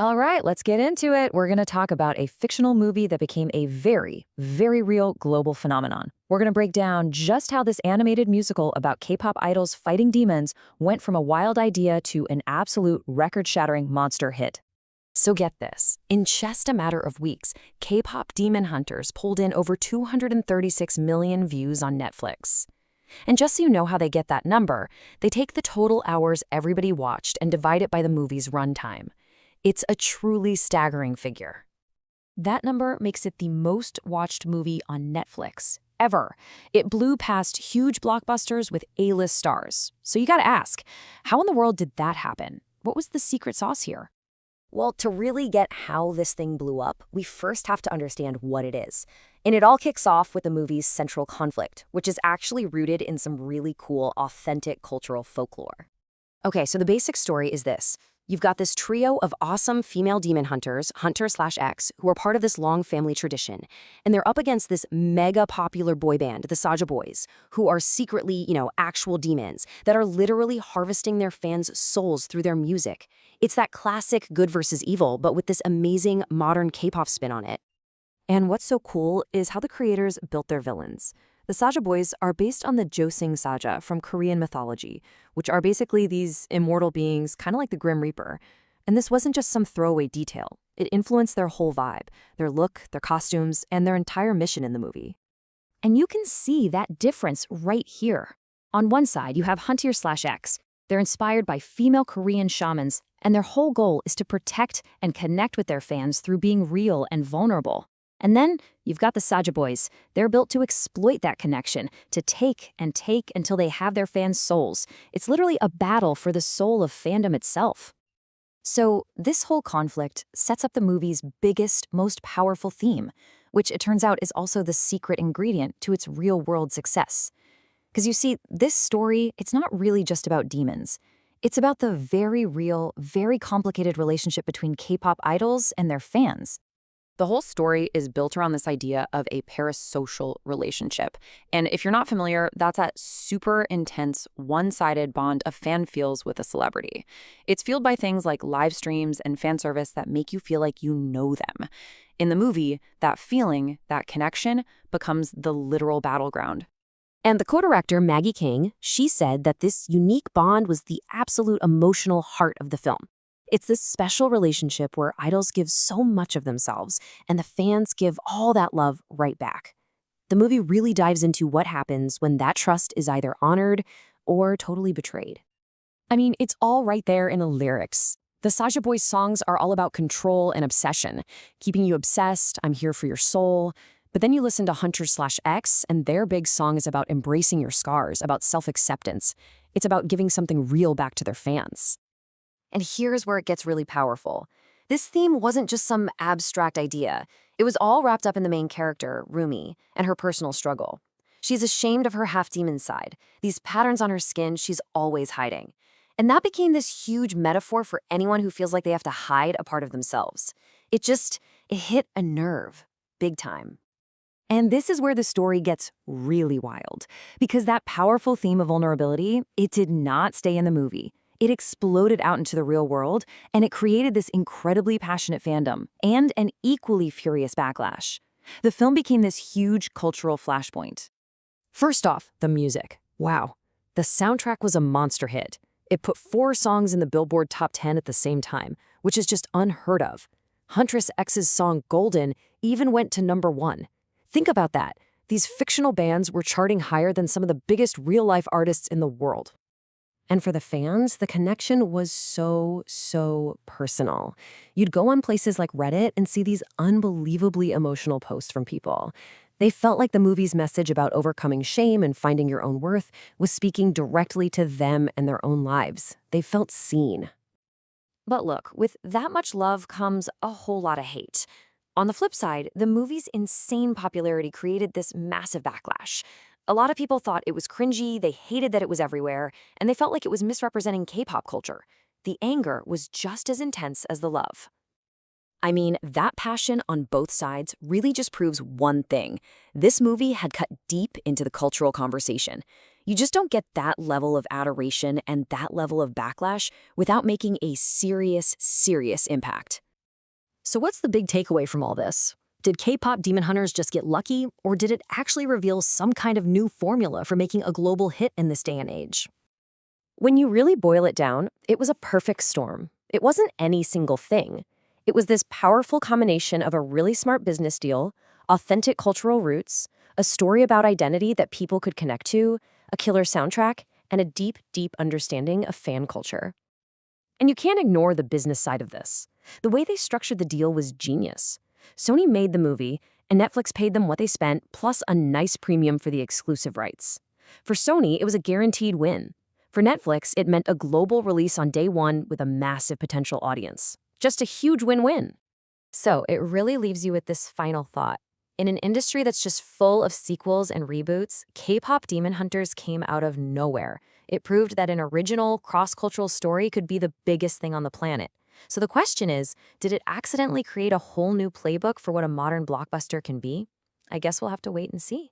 All right, let's get into it. We're going to talk about a fictional movie that became a very, very real global phenomenon. We're going to break down just how this animated musical about K-pop idols fighting demons went from a wild idea to an absolute record-shattering monster hit. So get this, in just a matter of weeks, K-pop Demon Hunters pulled in over 236 million views on Netflix. And just so you know how they get that number, they take the total hours everybody watched and divide it by the movie's runtime. It's a truly staggering figure. That number makes it the most watched movie on Netflix ever. It blew past huge blockbusters with A-list stars. So you gotta ask, how in the world did that happen? What was the secret sauce here? Well, to really get how this thing blew up, we first have to understand what it is. And it all kicks off with the movie's central conflict, which is actually rooted in some really cool, authentic cultural folklore. Okay, so the basic story is this. You've got this trio of awesome female demon hunters, Hunter/X, who are part of this long family tradition. And they're up against this mega popular boy band, the Saja Boys, who are secretly, actual demons that are literally harvesting their fans' souls through their music. It's that classic good versus evil, but with this amazing modern K-pop spin on it. And what's so cool is how the creators built their villains. The Saja Boys are based on the Joseon Saja from Korean mythology, which are basically these immortal beings, kind of like the Grim Reaper. And this wasn't just some throwaway detail. It influenced their whole vibe, their look, their costumes, and their entire mission in the movie. And you can see that difference right here. On one side, you have Hunter/X. They're inspired by female Korean shamans, and their whole goal is to protect and connect with their fans through being real and vulnerable. And then you've got the Saja Boys. They're built to exploit that connection, to take and take until they have their fans' souls. It's literally a battle for the soul of fandom itself. So this whole conflict sets up the movie's biggest, most powerful theme, which it turns out is also the secret ingredient to its real-world success. Because you see, this story, it's not really just about demons. It's about the very real, very complicated relationship between K-pop idols and their fans. The whole story is built around this idea of a parasocial relationship. And if you're not familiar, that's that super intense, one-sided bond a fan feels with a celebrity. It's fueled by things like live streams and fan service that make you feel like you know them. In the movie, that feeling, that connection, becomes the literal battleground. And the co-director, Maggie King, she said that this unique bond was the absolute emotional heart of the film. It's this special relationship where idols give so much of themselves, and the fans give all that love right back. The movie really dives into what happens when that trust is either honored or totally betrayed. I mean, it's all right there in the lyrics. The Saja Boys songs are all about control and obsession, keeping you obsessed, I'm here for your soul. But then you listen to Hunter/X, and their big song is about embracing your scars, about self-acceptance. It's about giving something real back to their fans. And here's where it gets really powerful. This theme wasn't just some abstract idea. It was all wrapped up in the main character, Rumi, and her personal struggle. She's ashamed of her half-demon side, these patterns on her skin she's always hiding. And that became this huge metaphor for anyone who feels like they have to hide a part of themselves. It hit a nerve, big time. And this is where the story gets really wild, because that powerful theme of vulnerability, it did not stay in the movie. It exploded out into the real world, and it created this incredibly passionate fandom and an equally furious backlash. The film became this huge cultural flashpoint. First off, the music. Wow. The soundtrack was a monster hit. It put 4 songs in the Billboard Top 10 at the same time, which is just unheard of. Huntress-X's song Golden even went to #1. Think about that. These fictional bands were charting higher than some of the biggest real-life artists in the world. And for the fans, the connection was so personal. You'd go on places like Reddit and see these unbelievably emotional posts from people. They felt like the movie's message about overcoming shame and finding your own worth was speaking directly to them and their own lives. They felt seen. But look, with that much love comes a whole lot of hate. On the flip side, the movie's insane popularity created this massive backlash. A lot of people thought it was cringy, they hated that it was everywhere, and they felt like it was misrepresenting K-pop culture. The anger was just as intense as the love. I mean, that passion on both sides really just proves one thing. This movie had cut deep into the cultural conversation. You just don't get that level of adoration and that level of backlash without making a serious impact. So what's the big takeaway from all this? Did K-pop Demon Hunters just get lucky, or did it actually reveal some kind of new formula for making a global hit in this day and age? When you really boil it down, it was a perfect storm. It wasn't any single thing. It was this powerful combination of a really smart business deal, authentic cultural roots, a story about identity that people could connect to, a killer soundtrack, and a deep, deep understanding of fan culture. And you can't ignore the business side of this. The way they structured the deal was genius. Sony made the movie, and Netflix paid them what they spent, plus a nice premium for the exclusive rights. For Sony, it was a guaranteed win. For Netflix, it meant a global release on day one with a massive potential audience. Just a huge win-win. So it really leaves you with this final thought. In an industry that's just full of sequels and reboots, K-pop Demon Hunters came out of nowhere. It proved that an original, cross-cultural story could be the biggest thing on the planet. So the question is, did it accidentally create a whole new playbook for what a modern blockbuster can be? I guess we'll have to wait and see.